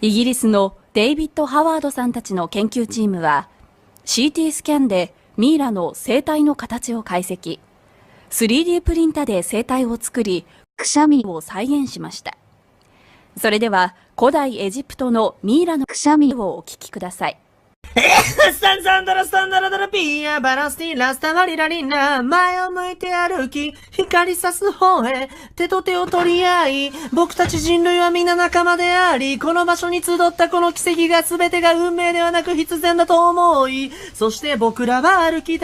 イギリスのデイビッド・ハワードさんたちの研究チームは CT スキャンでミイラの生体の形を解析、3D プリンタで生体を作り、くしゃみを再現しました。それでは古代エジプトのミイラのくしゃみをお聞きください。スタンザンダラスタンダラダラピーアバランスティーラスタバリラリンナ前を向いて歩き光さす方へ手と手を取り合い僕たち人類は皆仲間でありこの場所に集ったこの奇跡が全てが運命ではなく必然だと思いそして僕らは歩き出